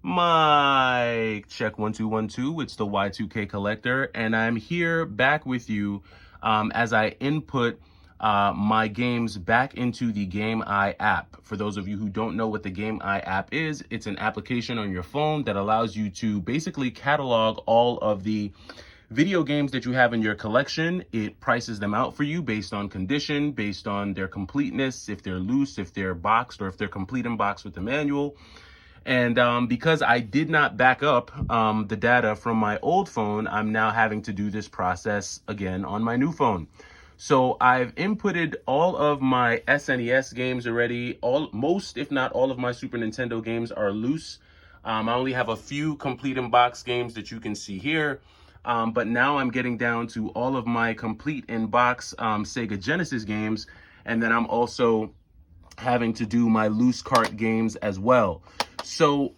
Mic check 1 2 1 2. It's the Y2K Collector, and I'm here back with you as I input my games back into the GameEye app. For those of you who don't know what the GameEye app is, it's an application on your phone that allows you to basically catalog all of the video games that you have in your collection. It prices them out for you based on condition, based on their completeness, if they're loose, if they're boxed, or if they're complete in box with the manual. And because I did not back up the data from my old phone, I'm now having to do this process again on my new phone. So I've inputted all of my SNES games already. Most, if not all of my Super Nintendo games are loose. I only have a few complete in box games that you can see here. But now I'm getting down to all of my complete in box Sega Genesis games. And then I'm also having to do my loose cart games as well. So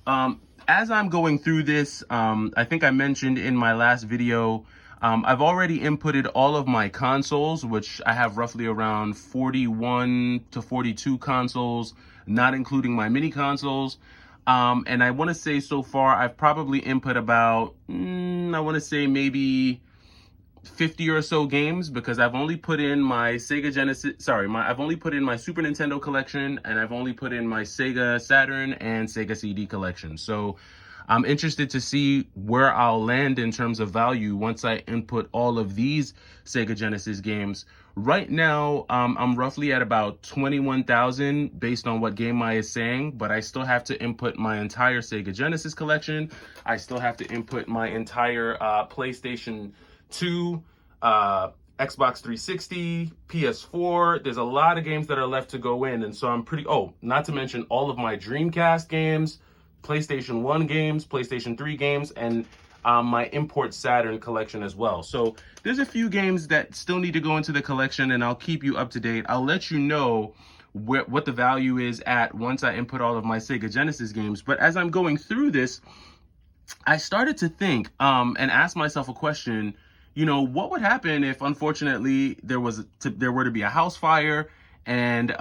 as I'm going through this, I think I mentioned in my last video, I've already inputted all of my consoles, which I have roughly around 41 to 42 consoles, not including my mini consoles. And I want to say so far, I've probably input about, I want to say maybe 50 or so games, because I've only put in my Sega Genesis, I've only put in my Super Nintendo collection, and I've only put in my Sega Saturn and Sega CD collection. So I'm interested to see where I'll land in terms of value once I input all of these Sega Genesis games. Right now, I'm roughly at about 21,000 based on what GameEye is saying, but I still have to input my entire Sega Genesis collection. I still have to input my entire PlayStation 2, Xbox 360, PS4. There's a lot of games that are left to go in, and so I'm pretty, not to mention all of my Dreamcast games, PlayStation 1 games, PlayStation 3 games, and my import Saturn collection as well. So there's a few games that still need to go into the collection, and I'll keep you up to date. I'll let you know what the value is at once I input all of my Sega Genesis games. But as I'm going through this, I started to think and ask myself a question. You know, what would happen if, unfortunately, there were to be a house fire and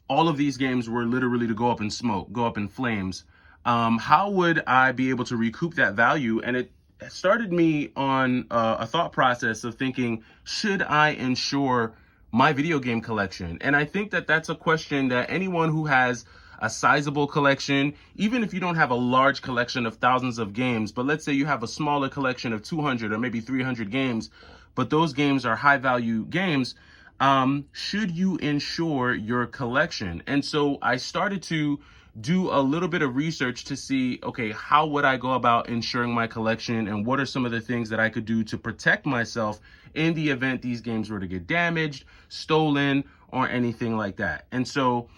all of these games were literally to go up in smoke, go up in flames? How would I be able to recoup that value? And it started me on a thought process of thinking, should I insure my video game collection? And I think that that's a question that anyone who has a sizable collection, even if you don't have a large collection of thousands of games, but let's say you have a smaller collection of 200 or maybe 300 games, but those games are high value games, should you insure your collection? And so I started to do a little bit of research to see, okay, how would I go about insuring my collection, and what are some of the things that I could do to protect myself in the event these games were to get damaged, stolen, or anything like that. And so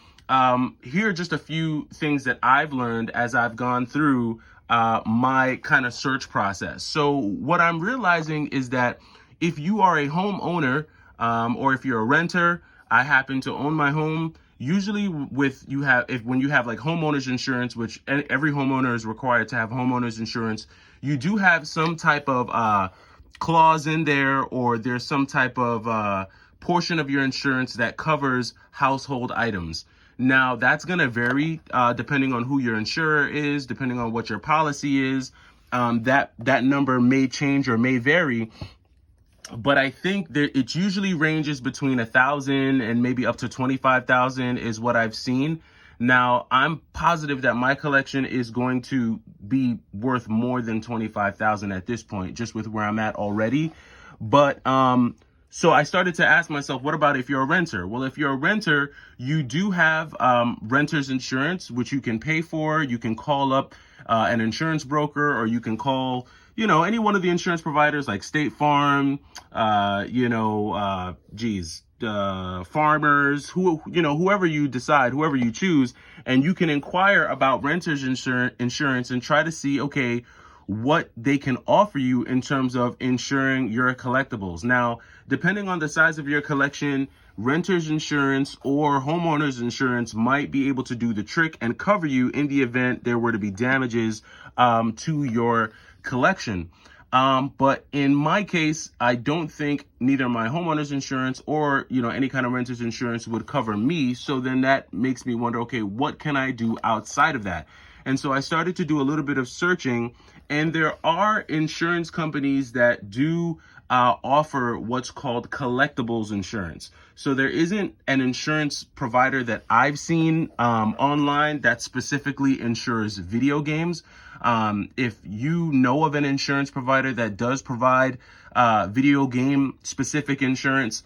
here are just a few things that I've learned as I've gone through my kind of search process. So what I'm realizing is that if you are a homeowner or if you're a renter, I happen to own my home. Usually when you have like homeowners insurance, which every homeowner is required to have homeowners insurance, you do have some type of clause in there, or there's some type of portion of your insurance that covers household items. Now, that's going to vary depending on who your insurer is, depending on what your policy is. That number may change or may vary. But I think that it usually ranges between 1,000 and maybe up to 25,000 is what I've seen. Now, I'm positive that my collection is going to be worth more than 25,000 at this point, just with where I'm at already. But so I started to ask myself, what about if you're a renter? Well, if you're a renter, you do have renter's insurance, which you can pay for. You can call up an insurance broker, or you can call, any one of the insurance providers like State Farm, Farmers, whoever you decide, whoever you choose, and you can inquire about renter's insurance and try to see, okay, what they can offer you in terms of insuring your collectibles. Now, depending on the size of your collection, renter's insurance or homeowner's insurance might be able to do the trick and cover you in the event there were to be damages to your collection. But in my case, I don't think neither my homeowner's insurance or, any kind of renter's insurance would cover me. So then that makes me wonder, okay, what can I do outside of that? And so I started to do a little bit of searching, and there are insurance companies that do offer what's called collectibles insurance. So there isn't an insurance provider that I've seen online that specifically insures video games. If you know of an insurance provider that does provide video game specific insurance,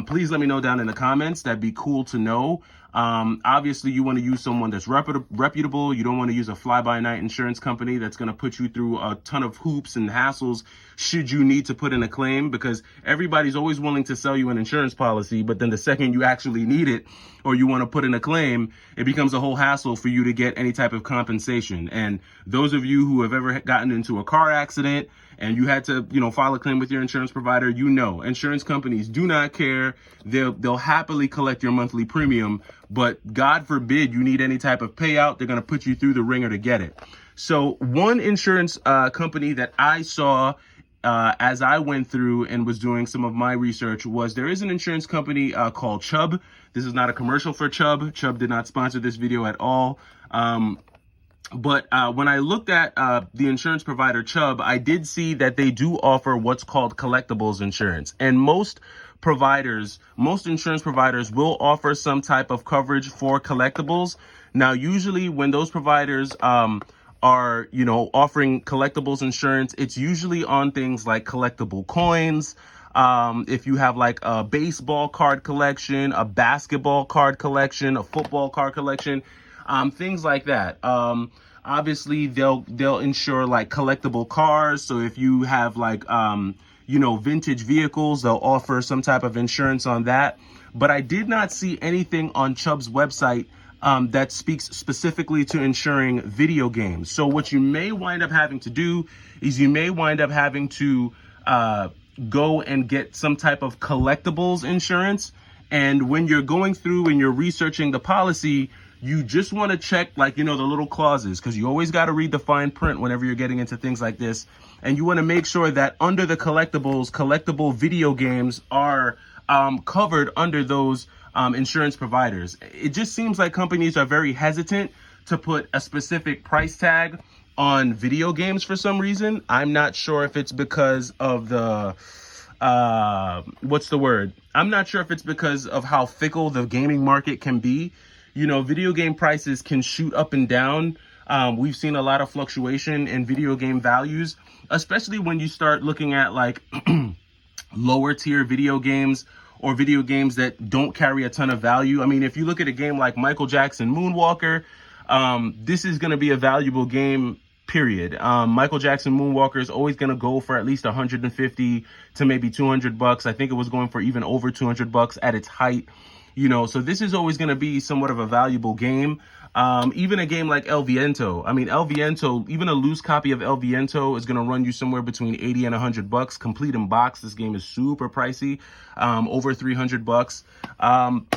please let me know down in the comments. That'd be cool to know. Obviously you want to use someone that's reputable. You don't want to use a fly-by-night insurance company that's going to put you through a ton of hoops and hassles should you need to put in a claim, because everybody's always willing to sell you an insurance policy, but then the second you actually need it or you want to put in a claim, it becomes a whole hassle for you to get any type of compensation. And those of you who have ever gotten into a car accident and you had to, file a claim with your insurance provider, insurance companies do not care. They'll happily collect your monthly premium, but God forbid you need any type of payout, they're going to put you through the ringer to get it. So one insurance company that I saw as I went through and was doing some of my research was there is an insurance company called Chubb. This is not a commercial for Chubb. Chubb did not sponsor this video at all. But when I looked at the insurance provider Chubb, I did see that they do offer what's called collectibles insurance. And most insurance providers will offer some type of coverage for collectibles. Now, usually when those providers are, offering collectibles insurance, it's usually on things like collectible coins. If you have like a baseball card collection, a basketball card collection, a football card collection, things like that. Obviously they'll insure like collectible cars. So if you have like, vintage vehicles, they'll offer some type of insurance on that. But I did not see anything on Chubb's website that speaks specifically to insuring video games. So what you may wind up having to do is you may wind up having to go and get some type of collectibles insurance. And when you're going through and you're researching the policy, you just want to check, the little clauses, because you always got to read the fine print whenever you're getting into things like this. And you want to make sure that under the collectible video games are covered under those insurance providers. It just seems like companies are very hesitant to put a specific price tag on video games for some reason. I'm not sure if it's because of the I'm not sure if it's because of how fickle the gaming market can be. Video game prices can shoot up and down. We've seen a lot of fluctuation in video game values, especially when you start looking at like lower tier video games or video games that don't carry a ton of value. I mean, if you look at a game like Michael Jackson Moonwalker, this is going to be a valuable game, period. Michael Jackson Moonwalker is always going to go for at least 150 to maybe $200. I think it was going for even over $200 at its height. So this is always going to be somewhat of a valuable game. Even a game like El Viento. I mean, El Viento, even a loose copy of El Viento is going to run you somewhere between 80 and $100 complete in box. This game is super pricey, over $300.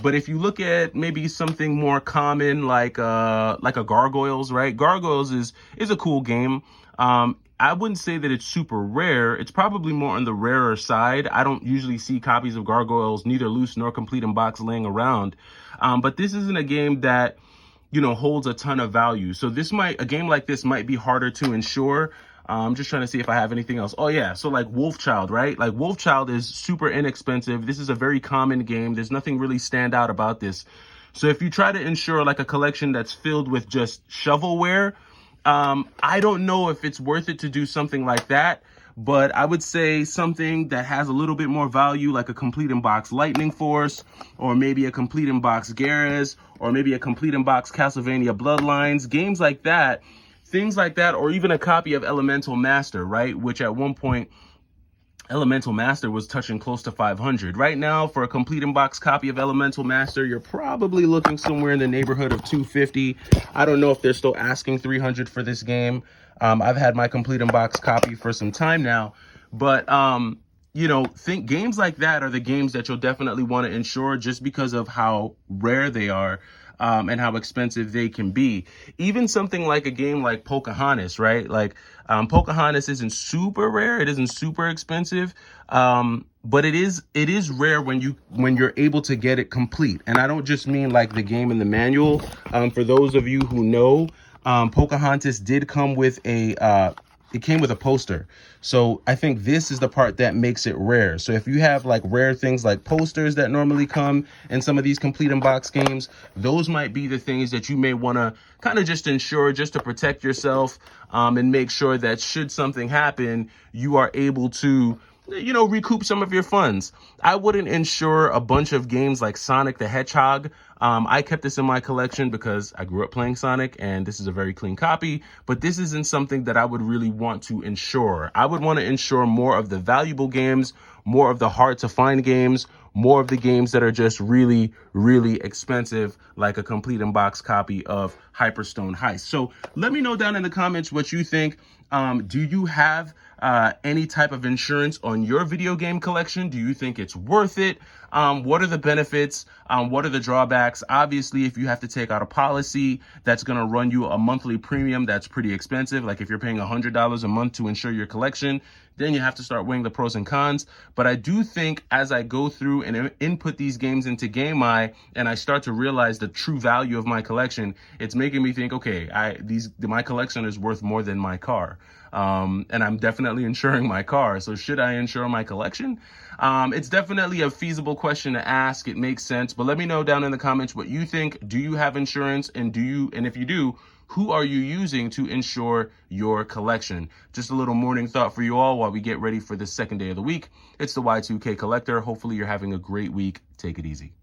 But if you look at maybe something more common, like a Gargoyles, right? Gargoyles is a cool game. I wouldn't say that it's super rare. It's probably more on the rarer side. I don't usually see copies of Gargoyles, neither loose nor complete in box, laying around. But this isn't a game that, holds a ton of value. So a game like this might be harder to insure. I'm just trying to see if I have anything else. Oh yeah, so like Wolfchild, right? Like Wolfchild is super inexpensive. This is a very common game. There's nothing really stand out about this. So if you try to insure like a collection that's filled with just shovelware, I don't know if it's worth it to do something like that, but I would say something that has a little bit more value, like a complete in box Lightning Force, or maybe a complete in box Garez, or maybe a complete in box Castlevania Bloodlines, games like that, things like that, or even a copy of Elemental Master, right? Which at one point, Elemental Master was touching close to 500. Right now, for a complete in box copy of Elemental Master, you're probably looking somewhere in the neighborhood of 250. I don't know if they're still asking 300 for this game. I've had my complete in box copy for some time now, but think games like that are the games that you'll definitely want to insure, just because of how rare they are. And how expensive they can be. Even something like a game like Pocahontas, right? Like Pocahontas isn't super rare, it isn't super expensive, but it is rare when you're able to get it complete. And I don't just mean like the game and the manual. For those of you who know, Pocahontas did come with it came with a poster. So I think this is the part that makes it rare. So if you have like rare things like posters that normally come in some of these complete in box games, those might be the things that you may want to kind of just ensure, just to protect yourself, and make sure that should something happen, you are able to, you know, recoup some of your funds. I wouldn't insure a bunch of games like Sonic the Hedgehog. I kept this in my collection because I grew up playing Sonic and this is a very clean copy, but this isn't something that I would really want to insure. I would want to insure more of the valuable games, more of the hard to find games, more of the games that are just really, really expensive, like a complete in box copy of Hyperstone Heist. So let me know down in the comments what you think. Do you have any type of insurance on your video game collection? Do you think it's worth it? What are the benefits? What are the drawbacks? Obviously, if you have to take out a policy that's going to run you a monthly premium, that's pretty expensive. Like if you're paying $100 a month to insure your collection, then you have to start weighing the pros and cons. But I do think as I go through and input these games into GameEye and I start to realize the true value of my collection, it's making me think, okay, my collection is worth more than my car. And I'm definitely insuring my car. So should I insure my collection? It's definitely a feasible question to ask. It makes sense. But let me know down in the comments what you think. Do you have insurance? And if you do, who are you using to insure your collection? Just a little morning thought for you all while we get ready for the second day of the week. It's the Y2K Collector. Hopefully you're having a great week. Take it easy.